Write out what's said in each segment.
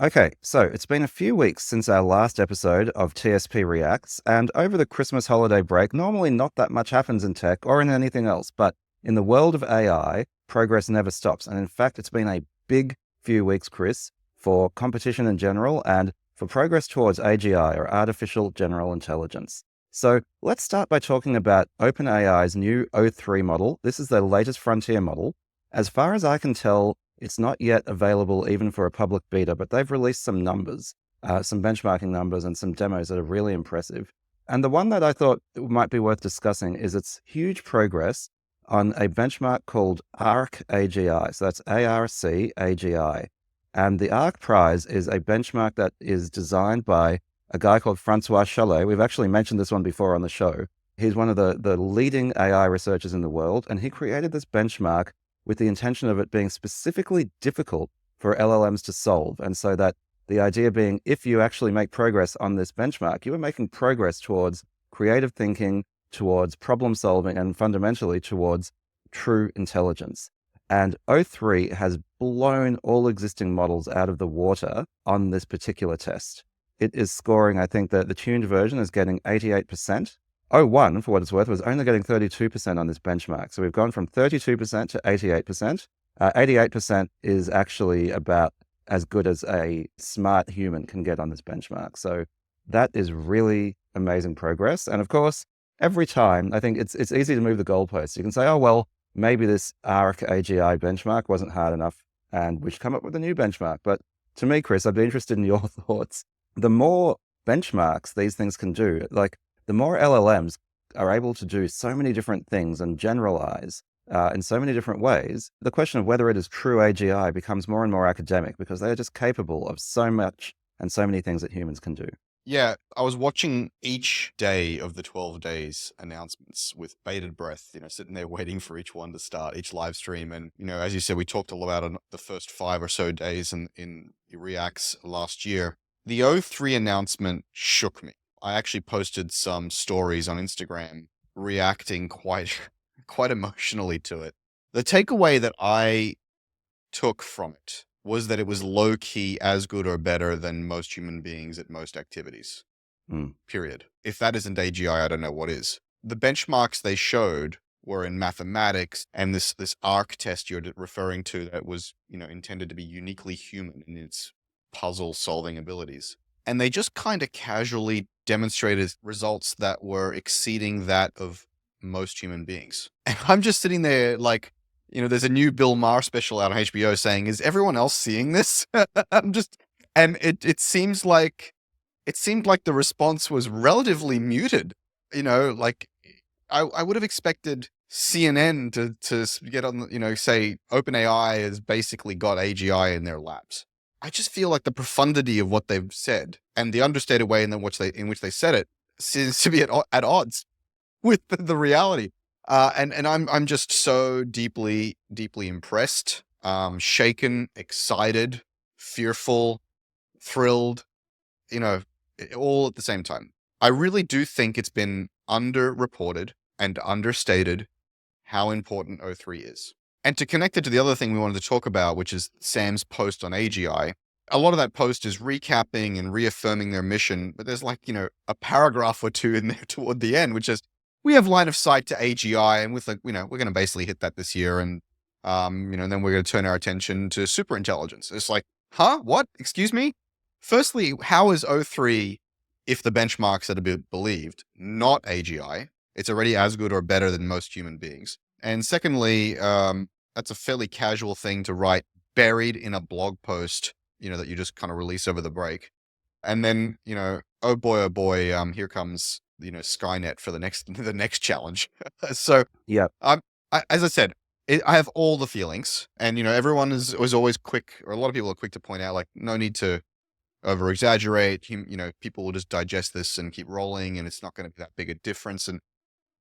Okay, so it's been a few weeks since our last episode of TSP Reacts, and over the Christmas holiday break, normally not that much happens in tech or in anything else, but in the world of AI, progress never stops. And in fact, it's been a big few weeks, Chris, for competition in general and for progress towards AGI, or Artificial General Intelligence. So let's start by talking about OpenAI's new O3 model. This is their latest frontier model. As far as I can tell, it's not yet available even for a public beta, but they've released some numbers, some benchmarking numbers and some demos that are really impressive. And the one that I thought might be worth discussing is its huge progress on a benchmark called ARC AGI. So that's ARC AGI. And the ARC prize is a benchmark that is designed by a guy called Francois Chollet. We've actually mentioned this one before on the show. He's one of the leading AI researchers in the world, and he created this benchmark with the intention of it being specifically difficult for LLMs to solve. And so that the idea being, if you actually make progress on this benchmark, you are making progress towards creative thinking, towards problem solving, and fundamentally towards true intelligence. And O3 has blown all existing models out of the water on this particular test. It is scoring, I think that the tuned version is getting 88%. O1, for what it's worth, was only getting 32% on this benchmark. So we've gone from 32% to 88%. 88% is actually about as good as a smart human can get on this benchmark. So that is really amazing progress. And of course, every time, I think it's easy to move the goalposts. You can say, oh, well, maybe this ARC AGI benchmark wasn't hard enough and we should come up with a new benchmark. But to me, Chris, I'd be interested in your thoughts. The more benchmarks these things can do, like the more LLMs are able to do so many different things and generalize in so many different ways, the question of whether it is true AGI becomes more and more academic because they are just capable of so much and so many things that humans can do. Yeah, I was watching each day of the 12 days announcements with bated breath, sitting there waiting for each one to start, each live stream. And, as you said, we talked a lot about the first 5 or so days in Reacts last year. The O3 announcement shook me. I actually posted some stories on Instagram reacting quite emotionally to it. The takeaway that I took from it was that it was low-key as good or better than most human beings at most activities. Period. If that isn't AGI, I don't know what is. The benchmarks they showed were in mathematics, and this ARC test you're referring to that was, intended to be uniquely human in its puzzle-solving abilities. And they just kind of casually demonstrated results that were exceeding that of most human beings. And I'm just sitting there like, there's a new Bill Maher special out on HBO saying, is everyone else seeing this? And it seemed like the response was relatively muted. Like I would have expected CNN to get on, say OpenAI has basically got AGI in their laps. I just feel like the profundity of what they've said and the understated way in which they said it seems to be at odds with the reality. And I'm just so deeply impressed, shaken, excited, fearful, thrilled, all at the same time. I really do think it's been underreported and understated how important O3 is. And to connect it to the other thing we wanted to talk about, which is Sam's post on AGI, a lot of that post is recapping and reaffirming their mission, but there's like, a paragraph or two in there toward the end, which is, we have line of sight to AGI, and with we're going to basically hit that this year, and and then we're going to turn our attention to super intelligence. It's like, huh? What? Excuse me? Firstly, how is O3, if the benchmarks are to be believed, not AGI? It's already as good or better than most human beings. And secondly, that's a fairly casual thing to write buried in a blog post, that you just kind of release over the break. And then, oh boy, here comes Skynet for the next challenge. So Yeah. as I said, I have all the feelings, and everyone was always quick, or a lot of people are quick to point out, like, no need to over exaggerate. People will just digest this and keep rolling, and it's not going to be that big a difference. And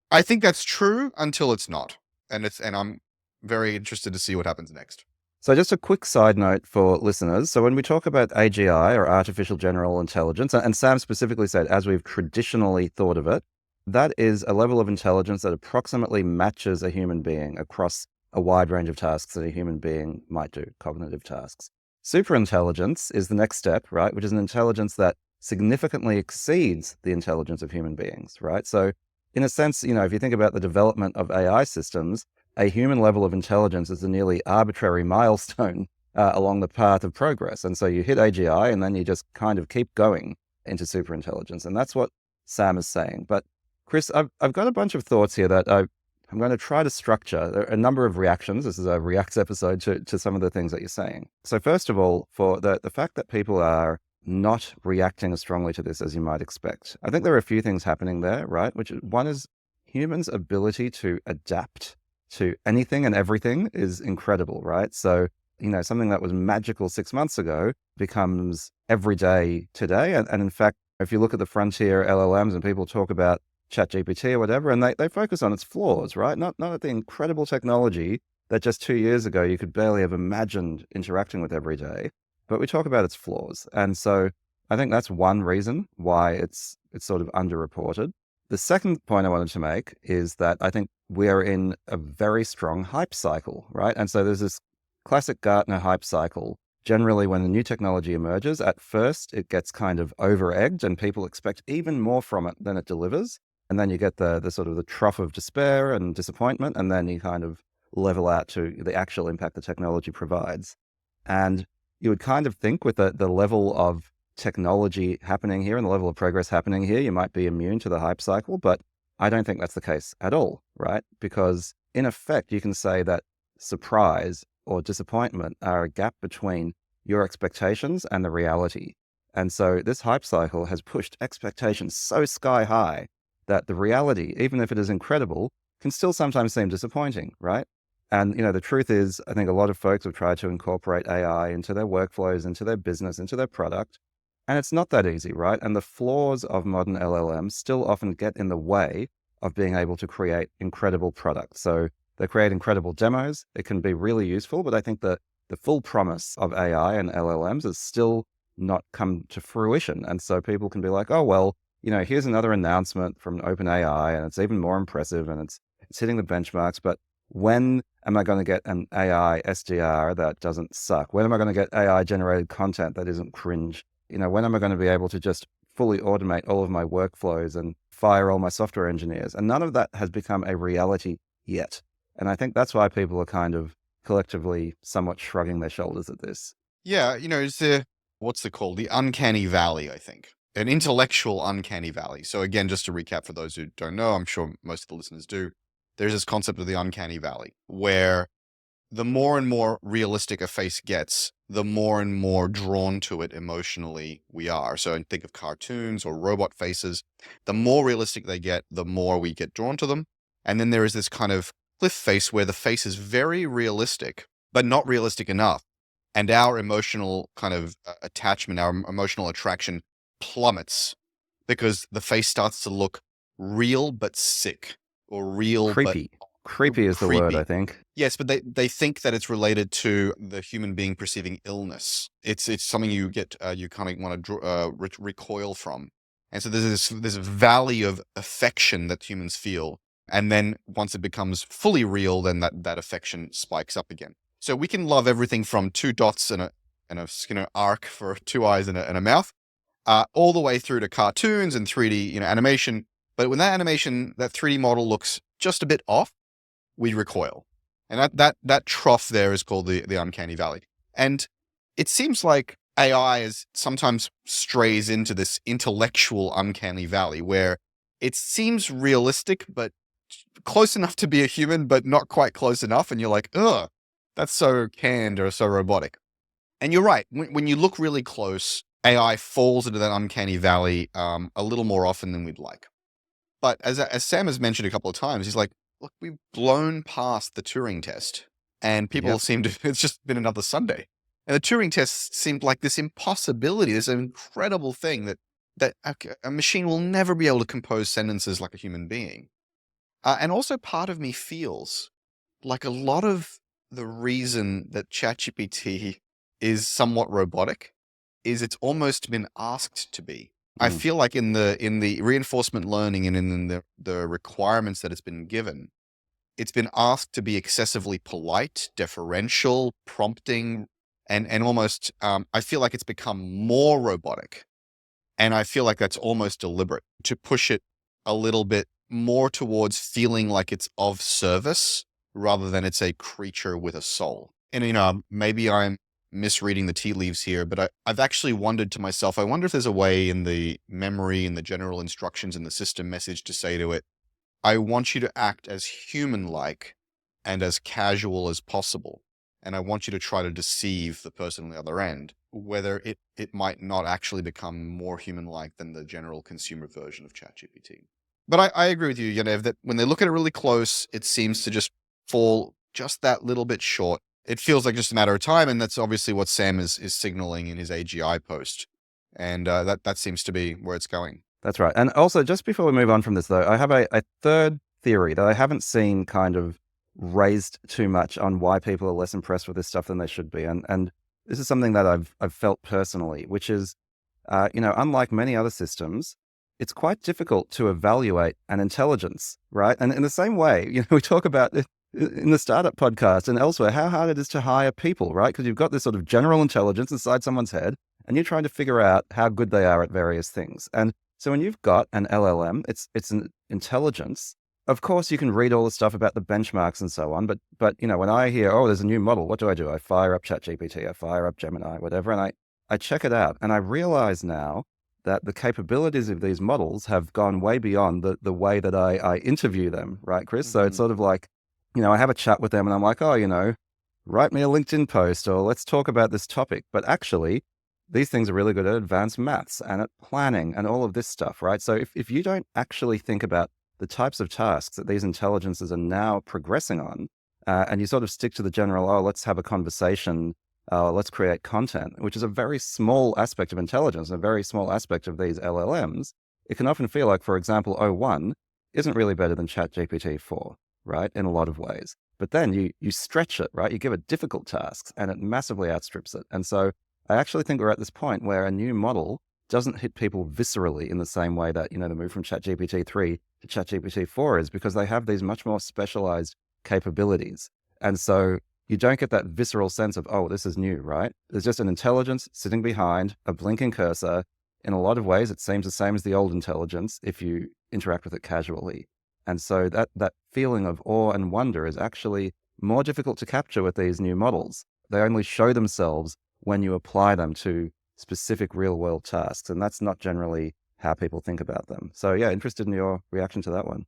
I think that's true until it's not, and I'm very interested to see what happens next. So just a quick side note for listeners. So when we talk about AGI, or Artificial General Intelligence, and Sam specifically said, as we've traditionally thought of it, that is a level of intelligence that approximately matches a human being across a wide range of tasks that a human being might do, cognitive tasks. Superintelligence is the next step, right? Which is an intelligence that significantly exceeds the intelligence of human beings, right? So, in a sense, if you think about the development of AI systems, a human level of intelligence is a nearly arbitrary milestone along the path of progress. And so you hit AGI and then you just kind of keep going into superintelligence. And that's what Sam is saying. But Chris, I've got a bunch of thoughts here that I'm going to try to structure. There are a number of reactions. This is a reacts episode to some of the things that you're saying. So first of all, for the fact that people are not reacting as strongly to this as you might expect, I think there are a few things happening there, right? One is humans' ability to adapt to anything and everything is incredible, right? So, something that was magical 6 months ago becomes everyday today. And in fact, if you look at the frontier LLMs and people talk about ChatGPT or whatever, and they focus on its flaws, right? Not at the incredible technology that just 2 years ago you could barely have imagined interacting with every day, but we talk about its flaws. And so I think that's one reason why it's sort of underreported. The second point I wanted to make is that I think we are in a very strong hype cycle, right? And so there's this classic Gartner hype cycle. Generally, when a new technology emerges, at first it gets kind of over-egged and people expect even more from it than it delivers. And then you get the sort of the trough of despair and disappointment, and then you kind of level out to the actual impact the technology provides. And you would kind of think with the level of technology happening here and the level of progress happening here, you might be immune to the hype cycle, but I don't think that's the case at all, right? Because in effect, you can say that surprise or disappointment are a gap between your expectations and the reality. And so this hype cycle has pushed expectations so sky high that the reality, even if it is incredible, can still sometimes seem disappointing, right? And, the truth is, I think a lot of folks have tried to incorporate AI into their workflows, into their business, into their product. And it's not that easy, right? And the flaws of modern LLMs still often get in the way of being able to create incredible products. So they create incredible demos. It can be really useful, but I think that the full promise of AI and LLMs has still not come to fruition. And so people can be like, oh, well, here's another announcement from OpenAI and it's even more impressive and it's hitting the benchmarks. But when am I going to get an AI SDR that doesn't suck? When am I going to get AI generated content that isn't cringe? When am I going to be able to just fully automate all of my workflows and fire all my software engineers? And none of that has become a reality yet. And I think that's why people are kind of collectively somewhat shrugging their shoulders at this. Yeah, it's what's it called? The uncanny valley, I think. An intellectual uncanny valley. So again, just to recap for those who don't know, I'm sure most of the listeners do, there's this concept of the uncanny valley where the more and more realistic a face gets, the more and more drawn to it emotionally we are. So think of cartoons or robot faces. The more realistic they get, the more we get drawn to them. And then there is this kind of cliff face where the face is very realistic, but not realistic enough. And our emotional kind of attachment, our emotional attraction plummets because the face starts to look real but sick, or real Creepy. but Creepy is the word, I creepy. think. Yes, but they think that it's related to the human being perceiving illness. It's something you get you kind of want to recoil from, and so there's this valley of affection that humans feel, and then once it becomes fully real, then that affection spikes up again. So we can love everything from two dots and a Skinner arc for two eyes and a mouth, all the way through to cartoons and 3D animation. But when that animation, that 3D model looks just a bit off, we recoil. And that trough there is called the uncanny valley. And it seems like AI is sometimes strays into this intellectual uncanny valley where it seems realistic, but close enough to be a human, but not quite close enough. And you're like, ugh, that's so canned or so robotic. And you're right. When you look really close, AI falls into that uncanny valley a little more often than we'd like. But as Sam has mentioned a couple of times, he's like, look, we've blown past the Turing test, and people Yep. seem to, it's just been another Sunday. And the Turing test seemed like this impossibility, this incredible thing that a machine will never be able to compose sentences like a human being. And also part of me feels like a lot of the reason that ChatGPT is somewhat robotic is it's almost been asked to be. I feel like in the reinforcement learning and in the requirements that it's been given, it's been asked to be excessively polite, deferential, prompting, and almost I feel like it's become more robotic. And I feel like that's almost deliberate to push it a little bit more towards feeling like it's of service rather than it's a creature with a soul. And, maybe I'm misreading the tea leaves here, but I've actually wondered to myself, I wonder if there's a way in the memory and the general instructions in the system message to say to it, I want you to act as human-like and as casual as possible. And I want you to try to deceive the person on the other end, whether it might not actually become more human-like than the general consumer version of ChatGPT. But I agree with you, Yaniv, that when they look at it really close, it seems to just fall just that little bit short. It feels like just a matter of time, and that's obviously what Sam is signaling in his AGI post. And that seems to be where it's going. That's right. And also, just before we move on from this, though, I have a third theory that I haven't seen kind of raised too much on why people are less impressed with this stuff than they should be. And this is something that I've felt personally, which is, unlike many other systems, it's quite difficult to evaluate an intelligence, right? And in the same way, we talk about in the startup podcast and elsewhere, how hard it is to hire people, right? Because you've got this sort of general intelligence inside someone's head, and you're trying to figure out how good they are at various things. And so when you've got an LLM, it's an intelligence. Of course, you can read all the stuff about the benchmarks and so on, but when I hear, oh, there's a new model, what do? I fire up ChatGPT, I fire up Gemini, whatever, and I check it out, and I realize now that the capabilities of these models have gone way beyond the way that I interview them, right, Chris? So it's sort of like, I have a chat with them and I'm like, oh, write me a LinkedIn post or let's talk about this topic. But actually, these things are really good at advanced maths and at planning and all of this stuff, right? So if you don't actually think about the types of tasks that these intelligences are now progressing on, and you sort of stick to the general, oh, let's have a conversation, let's create content, which is a very small aspect of intelligence, a very small aspect of these LLMs, it can often feel like, for example, O1 isn't really better than ChatGPT 4, right, in a lot of ways. But then you stretch it, right? You give it difficult tasks and it massively outstrips it. And so I actually think we're at this point where a new model doesn't hit people viscerally in the same way that, the move from ChatGPT 3 to ChatGPT 4 is, because they have these much more specialized capabilities. And so you don't get that visceral sense of, oh, this is new, right? There's just an intelligence sitting behind a blinking cursor. In a lot of ways, it seems the same as the old intelligence if you interact with it casually. And so that feeling of awe and wonder is actually more difficult to capture with these new models. They only show themselves when you apply them to specific real-world tasks. And that's not generally how people think about them. So yeah, interested in your reaction to that one.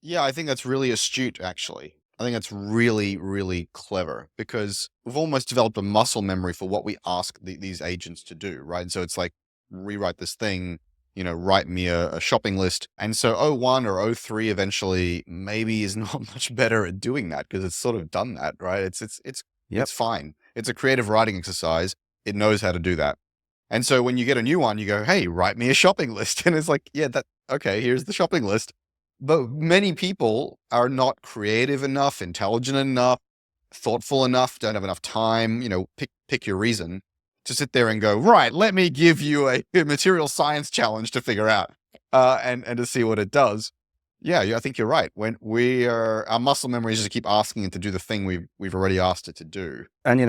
Yeah, I think that's really astute, actually. I think that's really, really clever, because we've almost developed a muscle memory for what we ask these agents to do, right? And so it's like, rewrite this thing, write me a shopping list. And so O1 or O3 eventually maybe is not much better at doing that, because it's sort of done that, right? It's fine. It's a creative writing exercise. It knows how to do that. And so when you get a new one, you go, hey, write me a shopping list. And it's like, yeah, okay, here's the shopping list. But many people are not creative enough, intelligent enough, thoughtful enough, don't have enough time, pick your reason, to sit there and go, right, let me give you a material science challenge to figure out, and to see what it does. Yeah, I think you're right. When our muscle memory is just to keep asking it to do the thing we've already asked it to do. And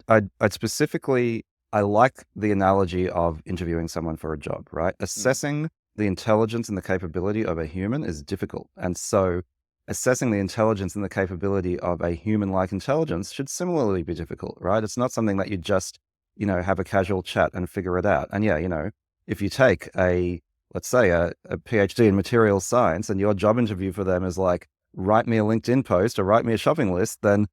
I'd specifically, I like the analogy of interviewing someone for a job, right? Assessing the intelligence and the capability of a human is difficult. And so assessing the intelligence and the capability of a human-like intelligence should similarly be difficult, right? It's not something that you just, have a casual chat and figure it out. And yeah, if you take let's say a PhD in materials science and your job interview for them is like, write me a LinkedIn post or write me a shopping list, then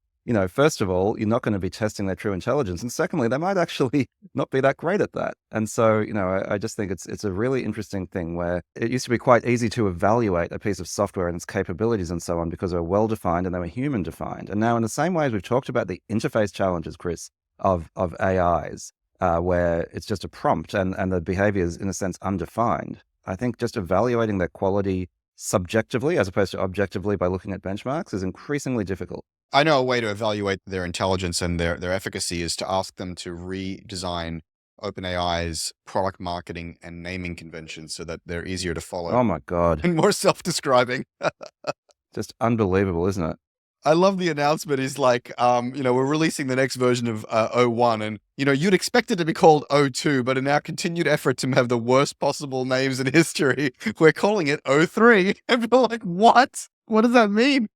first of all, you're not going to be testing their true intelligence. And secondly, they might actually not be that great at that. And so, I just think it's a really interesting thing where it used to be quite easy to evaluate a piece of software and its capabilities and so on because they were well-defined and they were human-defined. And now in the same way as we've talked about the interface challenges, Chris, of AIs, where it's just a prompt and the behavior is in a sense undefined, I think just evaluating their quality subjectively as opposed to objectively by looking at benchmarks is increasingly difficult. I know a way to evaluate their intelligence and their efficacy is to ask them to redesign OpenAI's product marketing and naming conventions so that they're easier to follow. Oh my God. And more self-describing. Just unbelievable, isn't it? I love the announcement is like, we're releasing the next version of O1, and you'd expect it to be called O2, but in our continued effort to have the worst possible names in history, we're calling it O3. And people are like, what? What does that mean?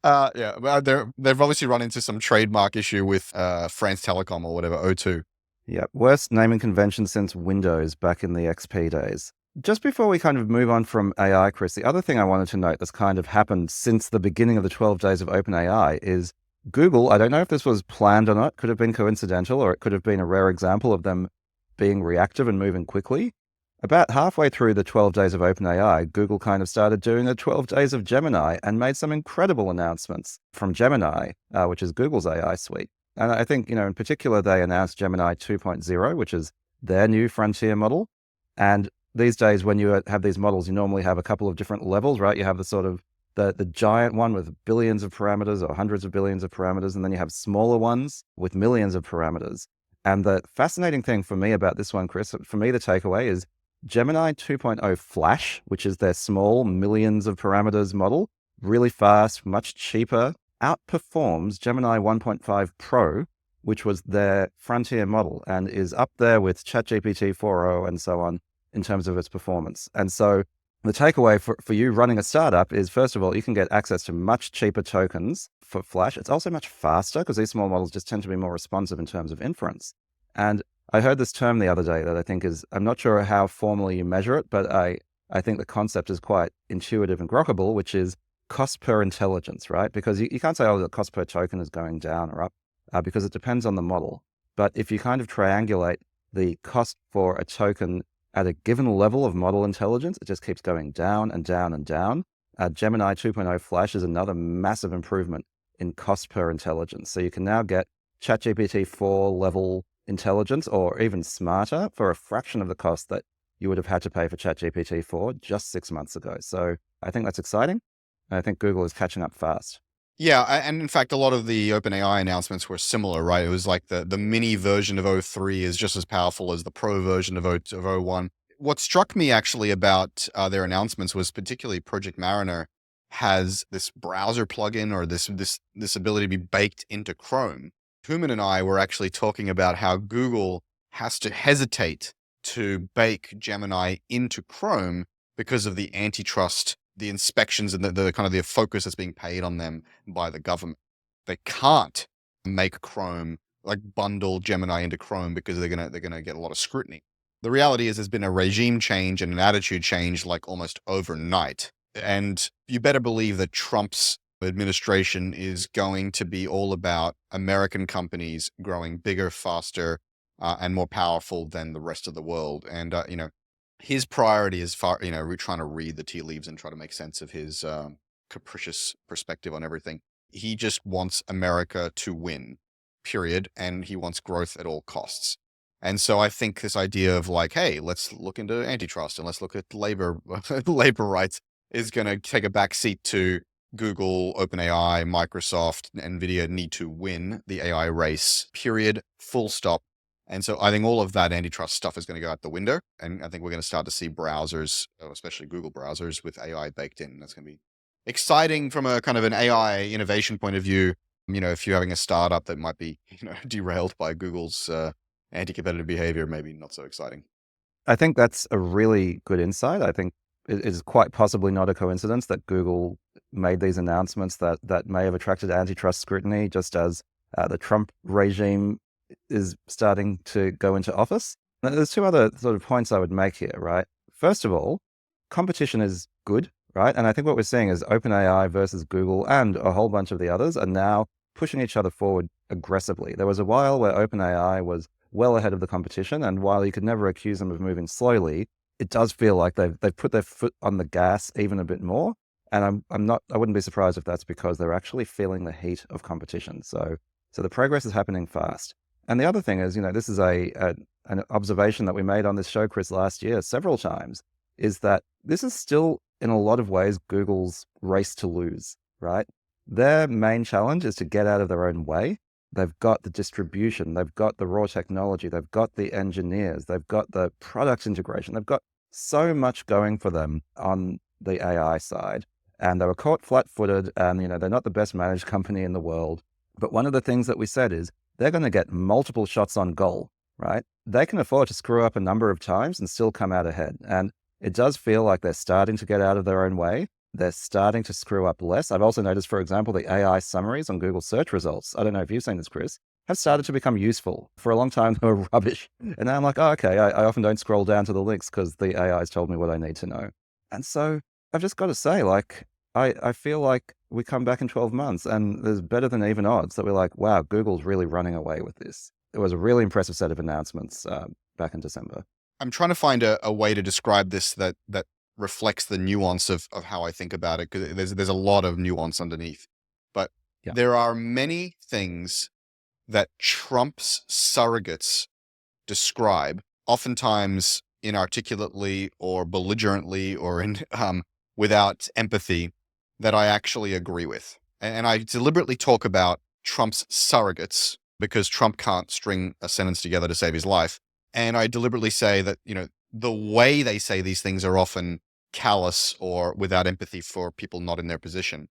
Yeah, well, they've obviously run into some trademark issue with France Telecom or whatever, O2. Yeah, worst naming convention since Windows back in the XP days. Just before we kind of move on from AI, Chris, the other thing I wanted to note that's kind of happened since the beginning of the 12 days of OpenAI is Google. I don't know if this was planned or not, could have been coincidental, or it could have been a rare example of them being reactive and moving quickly. About halfway through the 12 days of OpenAI, Google kind of started doing the 12 days of Gemini and made some incredible announcements from Gemini, which is Google's AI suite. And I think, in particular, they announced Gemini 2.0, which is their new frontier model. And these days, when you have these models, you normally have a couple of different levels, right? You have the sort of the giant one with billions of parameters or hundreds of billions of parameters, and then you have smaller ones with millions of parameters. And the fascinating thing for me about this one, Chris, for me, the takeaway is Gemini 2.0 Flash, which is their small millions of parameters model, really fast, much cheaper, outperforms Gemini 1.5 Pro, which was their frontier model, and is up there with ChatGPT 4.0 and so on in terms of its performance. And so the takeaway for you running a startup is, first of all, you can get access to much cheaper tokens for Flash. It's also much faster because these small models just tend to be more responsive in terms of inference. And I heard this term the other day that I think is, I'm not sure how formally you measure it, but I think the concept is quite intuitive and grokkable, which is cost per intelligence, right? Because you can't say, oh, the cost per token is going down or up, because it depends on the model. But if you kind of triangulate the cost for a token at a given level of model intelligence, it just keeps going down and down and down. Gemini 2.0 Flash is another massive improvement in cost per intelligence. So you can now get ChatGPT 4 level intelligence or even smarter for a fraction of the cost that you would have had to pay for ChatGPT 4 just 6 months ago. So I think that's exciting. I think Google is catching up fast. Yeah, and in fact, a lot of the OpenAI announcements were similar, right? It was like the mini version of O3 is just as powerful as the pro version of O1. What struck me actually about their announcements was particularly Project Mariner has this browser plugin or this ability to be baked into Chrome. Human and I were actually talking about how Google has to hesitate to bake Gemini into Chrome because of the antitrust, the inspections, and the kind of the focus that's being paid on them by the government. They can't make Chrome, like bundle Gemini into Chrome, because they're gonna get a lot of scrutiny. The reality is there's been a regime change and an attitude change like almost overnight. And you better believe that Trump's administration is going to be all about American companies growing bigger, faster, and more powerful than the rest of the world. And, his priority is trying to read the tea leaves and try to make sense of his capricious perspective on everything. He just wants America to win, period. And he wants growth at all costs. And so I think this idea of like, hey, let's look into antitrust and let's look at labor rights is going to take a back seat to Google, OpenAI, Microsoft, NVIDIA need to win the AI race, period, full stop. And so I think all of that antitrust stuff is going to go out the window. And I think we're going to start to see browsers, especially Google browsers, with AI baked in. That's going to be exciting from a kind of an AI innovation point of view. If you're having a startup that might be, derailed by Google's anti-competitive behavior, maybe not so exciting. I think that's a really good insight. I think it is quite possibly not a coincidence that Google made these announcements that may have attracted antitrust scrutiny, just as the Trump regime is starting to go into office. Now, there's two other sort of points I would make here, right? First of all, competition is good, right? And I think what we're seeing is OpenAI versus Google and a whole bunch of the others are now pushing each other forward aggressively. There was a while where OpenAI was well ahead of the competition, and while you could never accuse them of moving slowly, it does feel like they've put their foot on the gas even a bit more. And I wouldn't be surprised if that's because they're actually feeling the heat of competition. So the progress is happening fast. And the other thing is, this is an observation that we made on this show, Chris, last year several times, is that this is still in a lot of ways Google's race to lose, right? Their main challenge is to get out of their own way. They've got the distribution, they've got the raw technology, they've got the engineers, they've got the product integration, they've got so much going for them on the AI side. and they were caught flat-footed, and they're not the best managed company in the world. But one of the things that we said is they're going to get multiple shots on goal, right? They can afford to screw up a number of times and still come out ahead. And it does feel like they're starting to get out of their own way. They're starting to screw up less. I've also noticed, for example, the AI summaries on Google search results. I don't know if you've seen this, Chris, have started to become useful. For a long time, they were rubbish. And now I'm like, oh, okay, I often don't scroll down to the links because the AI has told me what I need to know. And so I've just got to say, I feel like we come back in 12 months and there's better than even odds that we're like, wow, Google's really running away with this. It was a really impressive set of announcements back in December. I'm trying to find a way to describe this that reflects the nuance of how I think about it, because there's a lot of nuance underneath. But Yeah. there are many things that Trump's surrogates describe, oftentimes inarticulately or belligerently or without empathy, that I actually agree with. And I deliberately talk about Trump's surrogates because Trump can't string a sentence together to save his life. And I deliberately say that, the way they say these things are often callous or without empathy for people not in their position.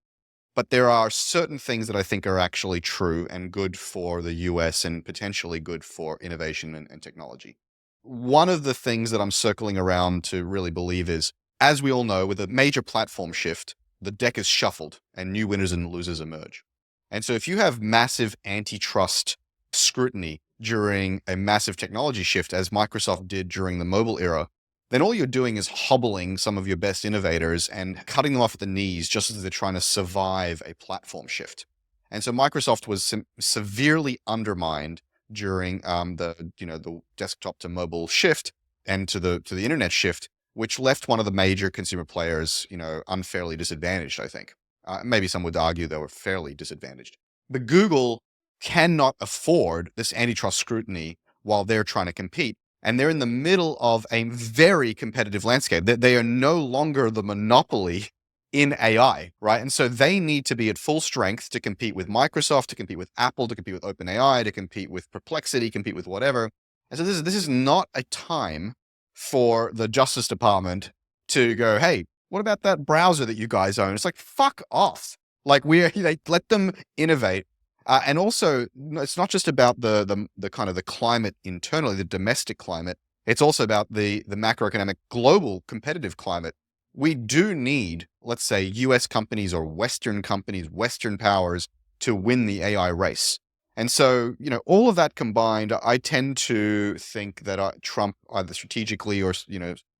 But there are certain things that I think are actually true and good for the US and potentially good for innovation and technology. One of the things that I'm circling around to really believe is, as we all know, with a major platform shift, the deck is shuffled and new winners and losers emerge. And so if you have massive antitrust scrutiny during a massive technology shift, as Microsoft did during the mobile era, then all you're doing is hobbling some of your best innovators and cutting them off at the knees just as they're trying to survive a platform shift. And so Microsoft was severely undermined during the desktop to mobile shift and to the internet shift, which left one of the major consumer players, unfairly disadvantaged, I think. Maybe some would argue they were fairly disadvantaged. But Google cannot afford this antitrust scrutiny while they're trying to compete. And they're in the middle of a very competitive landscape. They are no longer the monopoly in AI, right? And so they need to be at full strength to compete with Microsoft, to compete with Apple, to compete with OpenAI, to compete with Perplexity, compete with whatever. And so this is not a time for the Justice Department to go, hey, what about that browser that you guys own? It's like, fuck off. Like they let them innovate. And also, it's not just about the kind of the climate internally, the domestic climate. It's also about the macroeconomic global competitive climate. We do need, let's say, US companies or Western companies, Western powers to win the AI race. And so, all of that combined, I tend to think that Trump, either strategically or,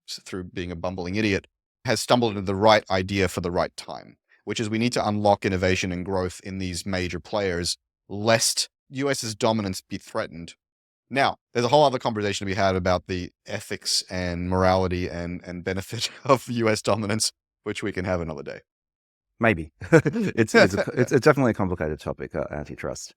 through being a bumbling idiot, has stumbled into the right idea for the right time, which is we need to unlock innovation and growth in these major players, lest US's dominance be threatened. Now, there's a whole other conversation to be had about the ethics and morality and benefit of US dominance, which we can have another day. Maybe. It's definitely a complicated topic, antitrust.